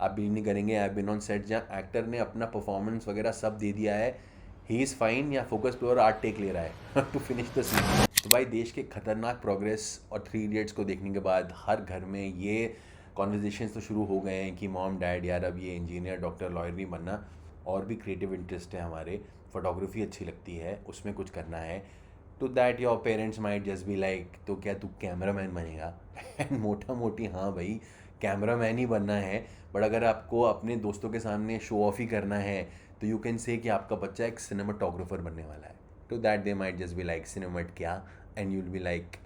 आप बिलीव नहीं करेंगे, I have been on set जहाँ एक्टर ने अपना परफॉर्मेंस वगैरह सब दे दिया है, ही इज़ फाइन, या फोकस पे और आर्ट टेक ले रहा है टू फिनिश द सीन। तो भाई देश के खतरनाक प्रोग्रेस और थ्री इडियट्स को देखने के बाद हर घर में ये कॉन्वर्जेशन तो शुरू हो गए हैं कि मॉम डैड यार अब ये इंजीनियर डॉक्टर लॉयर नहीं बनना, और भी क्रिएटिव इंटरेस्ट है हमारे, फोटोग्राफी अच्छी लगती है, उसमें कुछ करना है। To that your parents might just be like तो क्या तू कैमरा मैन बनेगा एंड मोटा मोटी हाँ भाई कैमरा मैन ही बनना है, बट अगर आपको अपने दोस्तों के सामने शो ऑफ ही करना है तो यू कैन से कि आपका बच्चा एक सिनेमाटोग्राफर बनने वाला है। To that they might just be like सिनेमेट क्या, and you will be like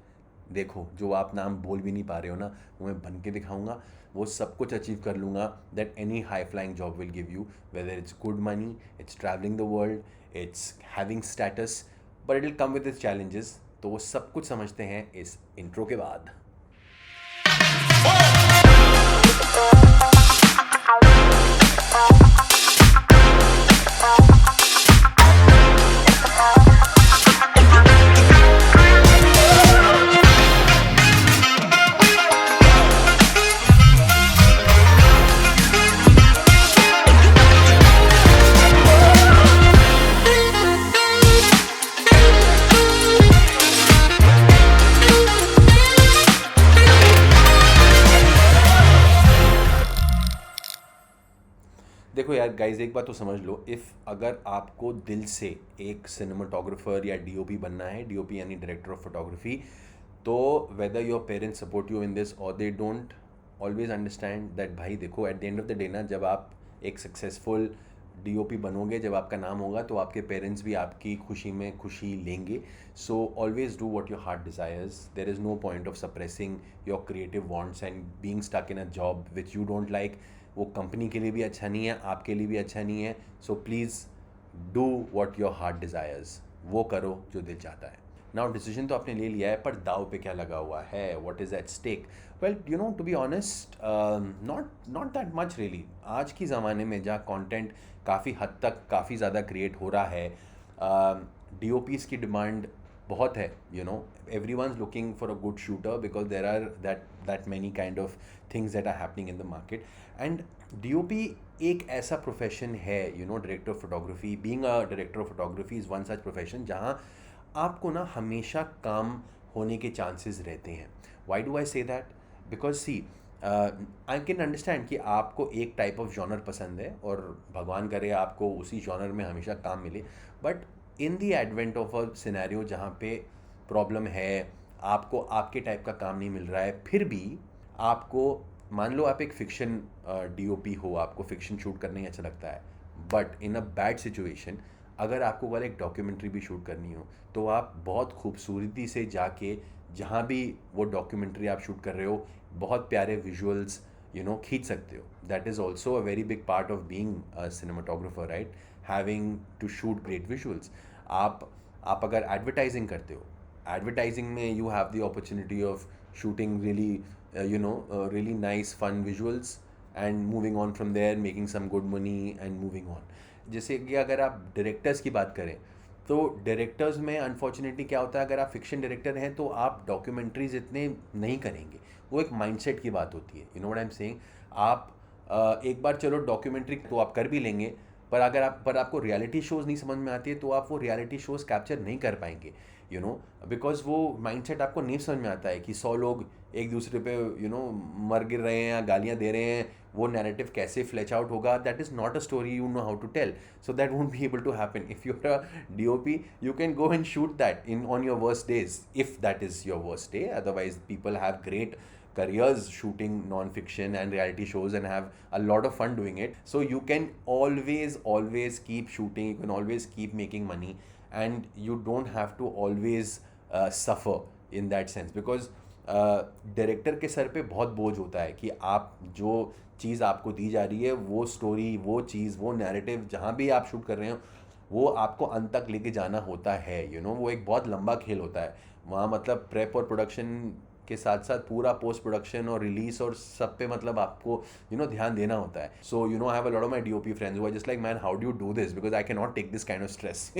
देखो जो आप नाम बोल भी नहीं पा रहे हो ना, वो मैं बन के दिखाऊंगा, वो सब कुछ अचीव कर लूँगा, that any high flying job will give you, whether it's good money, it's travelling the world, it's having status, but it will come with its challenges. तो वो सब कुछ समझते हैं इस इंट्रो के बाद। देखो यार गाइज एक बात तो समझ लो, इफ़ अगर आपको दिल से एक सिनेमाटोग्राफर या डीओपी बनना है, डीओपी यानी डायरेक्टर ऑफ फोटोग्राफी, तो whether your parents support you in this or they don't always understand that, भाई देखो at the end of the day ना, जब आप एक सक्सेसफुल डीओपी बनोगे, जब आपका नाम होगा, तो आपके पेरेंट्स भी आपकी खुशी में खुशी लेंगे। So always do what your heart desires, there is no point of suppressing your creative wants and being stuck in a job which you don't like. वो कंपनी के लिए भी अच्छा नहीं है, आपके लिए भी अच्छा नहीं है। So please do what your heart desires, वो करो जो दिल चाहता है। नाउ डिसीजन तो आपने ले लिया है, पर दाव पे क्या लगा हुआ है, what is at stake? Well you know to be honest, not that much really. आज की ज़माने में जहाँ कंटेंट काफ़ी हद तक काफ़ी ज़्यादा क्रिएट हो रहा है, डीओपीज़ की डिमांड बहुत है, you know everyone is looking for a good shooter because there are that many kind of things that are happening in the market. And DOP एक ऐसा प्रोफेशन है, you know director of photography, being a director of photography is one such profession जहाँ आपको ना हमेशा काम होने के चांसेस रहते हैं। Y do I say that? Because see I can understand कि आपको एक टाइप ऑफ जॉनर पसंद है और भगवान करे आपको उसी जॉनर में हमेशा काम मिले, but in the advent of a scenario जहाँ पे प्रॉब्लम है, आपको आपके टाइप का काम नहीं मिल रहा है, फिर भी आपको, मान लो आप एक फिक्शन डीओपी हो, आपको फिक्शन शूट करना ही अच्छा लगता है, but in a bad situation अगर आपको वाला एक डॉक्यूमेंट्री भी शूट करनी हो, तो आप बहुत खूबसूरती से जाके जहाँ भी वो डॉक्यूमेंट्री आप शूट कर रहे हो, बहुत प्यारे विजुअल्स यू नो खींच सकते हो। That is also a very big part of being a cinematographer, right? Having to shoot great visuals. आप अगर एडवर्टाइजिंग करते हो, एडवर्टाइजिंग में you have the opportunity of shooting really you know really nice fun visuals and moving on from there, making some good money and moving on। जैसे कि अगर आप directors की बात करें, तो डायरेक्टर्स में अनफॉर्चुनेटली क्या होता है, अगर आप फिक्शन डायरेक्टर हैं तो आप डॉक्यूमेंट्रीज इतने नहीं करेंगे, वो एक माइंडसेट की बात होती है, you know what I am saying. आप एक बार चलो डॉक्यूमेंट्री तो आप कर भी लेंगे, पर आपको रियलिटी शोज़ नहीं समझ में आती है, तो आप वो रियलिटी शोज़ कैप्चर नहीं कर पाएंगे, यू नो बिकॉज वो माइंडसेट आपको नहीं समझ में आता है कि 100 लोग एक दूसरे पे यू नो मर गिर रहे हैं या गालियाँ दे रहे हैं, वो नैरेटिव कैसे फ्लैच आउट होगा, that is not a story you know how to tell, so that won't be able to happen. If you are a DOP you can go and shoot that in on your worst days, if that is your worst day, otherwise people have great careers shooting non-fiction and reality shows and have a lot of fun doing it. So you can always keep shooting, you can always keep making money, and you don't have to always suffer in that sense, because director के sir पे बहुत बोझ होता है कि आप जो चीज़ आपको दी जा रही है, वो स्टोरी, वो चीज़, वो नैरेटिव जहाँ भी आप शूट कर रहे हो, वो आपको अंत तक लेके जाना होता है, यू नो वो एक बहुत लंबा खेल होता है वहाँ। मतलब प्रेप और प्रोडक्शन के साथ साथ पूरा पोस्ट प्रोडक्शन और रिलीज और सब पे मतलब आपको यू नो ध्यान देना होता है। So you know I have a lot of my DOP friends who are just like, man how do you do this, because I can not take this kind of stress,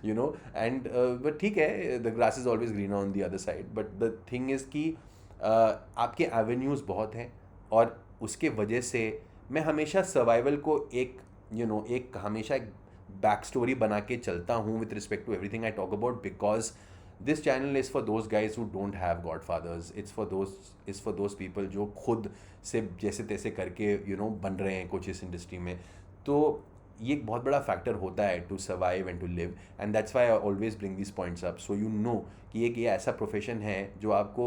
you know and but ठीक है, the grass is always green on the other side, but the thing is कि आपके avenues बहुत हैं, और उसके वजह से मैं हमेशा सर्वाइवल को एक एक हमेशा एक बैक स्टोरी बना के चलता हूँ with respect to everything I talk about, because this channel is for those guys who don't have godfathers, it's for those people जो खुद से जैसे तैसे करके बन रहे हैं कुछ इस इंडस्ट्री में. तो ये एक बहुत बड़ा फैक्टर होता है to survive and to live, and that's why I always bring this points up, so you know कि एक ये ऐसा प्रोफेशन है जो आपको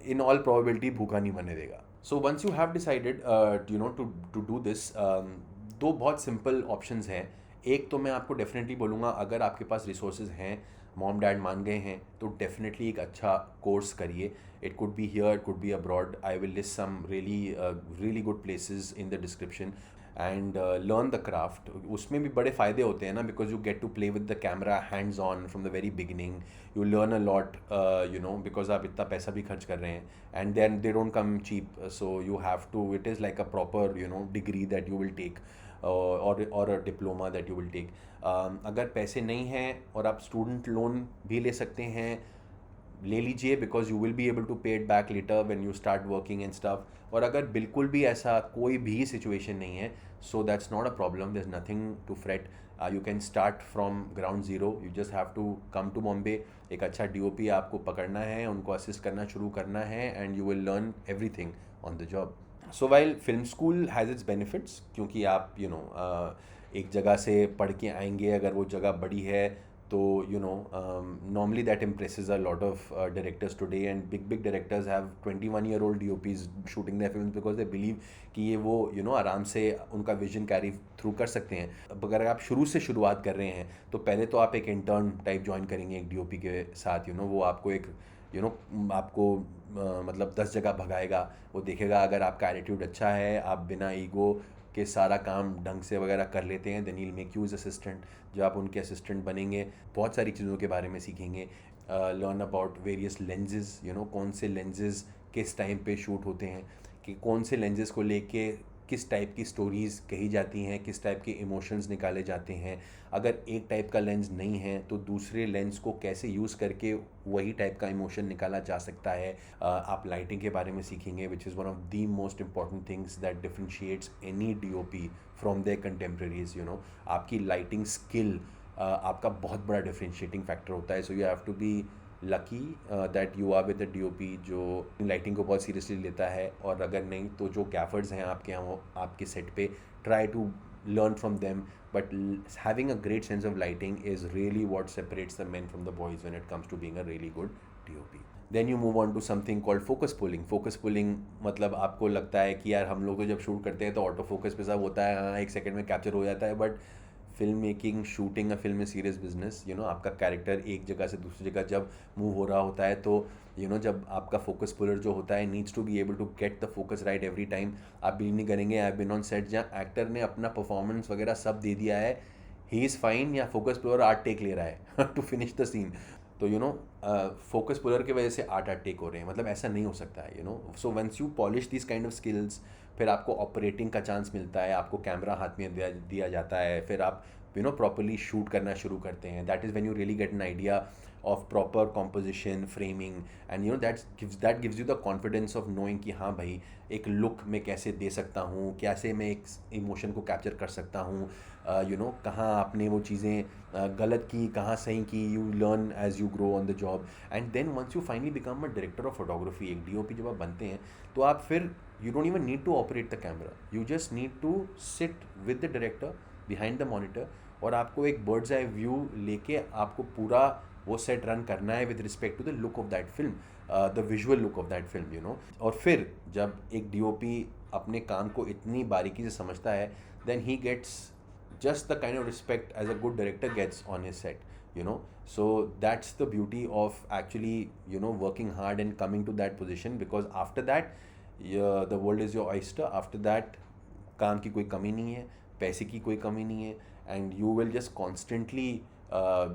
इन ऑल प्रोबेबिलिटी भूखा नहीं बनने देगा. So once you have decided to do this, दो बहुत सिंपल ऑप्शंस हैं. एक तो मैं आपको डेफिनेटली बोलूँगा, अगर आपके पास रिसोर्सेज हैं, मॉम डैड मान गए हैं, तो डेफिनेटली एक अच्छा कोर्स करिए. It could be here, it could be abroad. I will list some really good places in the description, and learn the craft. उसमें भी बड़े फ़ायदे होते हैं ना, because you get to play with the camera hands on from the very beginning. You learn a lot, because आप इतना पैसा भी खर्च कर रहे हैं, and then they don't come cheap, so you have to, it is like a proper degree that you will take, or a diploma that you will take. अगर पैसे नहीं हैं और आप स्टूडेंट लोन भी ले सकते हैं, ले लीजिए, because you will be able to pay it back later when you start working and stuff. और अगर बिल्कुल भी ऐसा कोई भी सिचुएशन नहीं है, so that's not a problem, there is nothing to fret. You can start from ground zero. You just have to come to Bombay. एक अच्छा DOP आपको पकड़ना है, उनको असिस्ट करना शुरू करना है, and you will learn everything on the job. So while film school has its benefits, क्योंकि आप एक जगह से पढ़ के आएंगे, अगर वो जगह बड़ी है तो normally that impresses a lot of directors today, and big directors have 21-year-old DOPs shooting their films because they believe कि ये वो आराम से उनका विजन कैरी थ्रू कर सकते हैं. अब अगर आप शुरू से शुरुआत कर रहे हैं, तो पहले तो आप एक इंटर्न टाइप ज्वाइन करेंगे एक DOP के साथ. वो आपको एक आपको मतलब 10 जगह भगाएगा. वो देखेगा अगर आपका एटीट्यूड अच्छा है, आप बिना ईगो के सारा काम ढंग से वगैरह कर लेते हैं, then he will make you as assistant. जब आप उनके असिस्टेंट बनेंगे, बहुत सारी चीज़ों के बारे में सीखेंगे. लर्न अबाउट वेरियस लेंसेज, कौन से लेंसेज किस टाइम पे शूट होते हैं, कि कौन से लेंसेज को लेके किस टाइप की स्टोरीज़ कही जाती हैं, किस टाइप के इमोशंस निकाले जाते हैं. अगर एक टाइप का लेंस नहीं है, तो दूसरे लेंस को कैसे यूज़ करके वही टाइप का इमोशन निकाला जा सकता है. आप लाइटिंग के बारे में सीखेंगे, which is one of the most important things that differentiates any DOP from their contemporaries. आपकी लाइटिंग स्किल आपका बहुत बड़ा डिफरेंशिएटिंग फैक्टर होता है. So you have to be lucky that you are with a DOP जो lighting को बहुत seriously लेता है. और अगर नहीं, तो जो गैफर्स हैं आपके यहाँ, आपके सेट पे, try to learn from them, but having a great sense of lighting is really what separates the men from the boys when it comes to being a really good DOP. Then you move on to something called focus pulling. Focus pulling मतलब आपको लगता है कि यार हम लोग तो जब शूट करते हैं तो ऑटो फोकस पे सब होता है, हाँ 1 सेकंड में कैप्चर हो जाता है, but film making, shooting a film serious business. आपका कैरेक्टर एक जगह से दूसरी जगह जब मूव हो रहा होता है, तो जब आपका फोकस पुलर जो होता है needs to be able to get the focus right every time. आप बिलीव नहीं करेंगे, I have been on set जहाँ एक्टर ने अपना परफॉर्मेंस वगैरह सब दे दिया है, ही इज़ फाइन, या फोकस पुलर 8 टेक ले रहा है टू फिनिश द सीन. तो फोकस पुलर की वजह से 8 टेक हो रहे हैं, मतलब ऐसा नहीं हो सकता है. So once you polish this kind of skills, फिर आपको ऑपरेटिंग का चांस मिलता है, आपको कैमरा हाथ में दिया जाता है, फिर आप प्रॉपरली शूट करना शुरू करते हैं. That is when you really get an idea of proper composition, framing, and that gives you the confidence of knowing कि हाँ भाई एक लुक मैं कैसे दे सकता हूँ, कैसे मैं एक इमोशन को कैप्चर कर सकता हूँ, कहाँ आपने वो चीज़ें गलत की, कहाँ सही की. You learn as you grow on the job, and then once you finally become a director of photography, एक DOP जब आप बनते हैं, तो आप फिर you don't even need to operate the camera, you just need to sit with the director behind the monitor, और आपको एक बर्ड्स आई व्यू लेके आपको पूरा वो सेट रन करना है with respect to the look of that film, the visual look of that film. और फिर जब एक DOP अपने काम को इतनी बारीकी से समझता है, then he gets just the kind of respect as a good director gets on his set. So that's the beauty of actually working hard and coming to that position, because after that the world is your oyster. After that काम की कोई कमी नहीं है, पैसे की कोई कमी नहीं है, and you will just constantly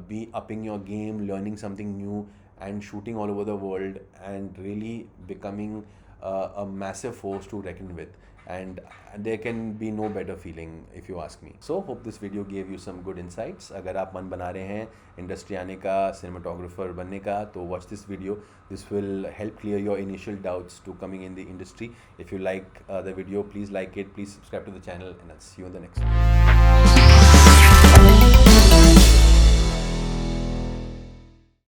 be upping your game, learning something new, and shooting all over the world, and really becoming a massive force to reckon with. and there can be no better feeling if you ask me. So hope this video gave you some good insights. अगर आप मन बना रहे हैं industry आने का, cinematographer बनने का, तो watch this video. This will help clear your initial doubts to coming in the industry. If you like the video, please like it, please subscribe to the channel, and I'll see you in the next one.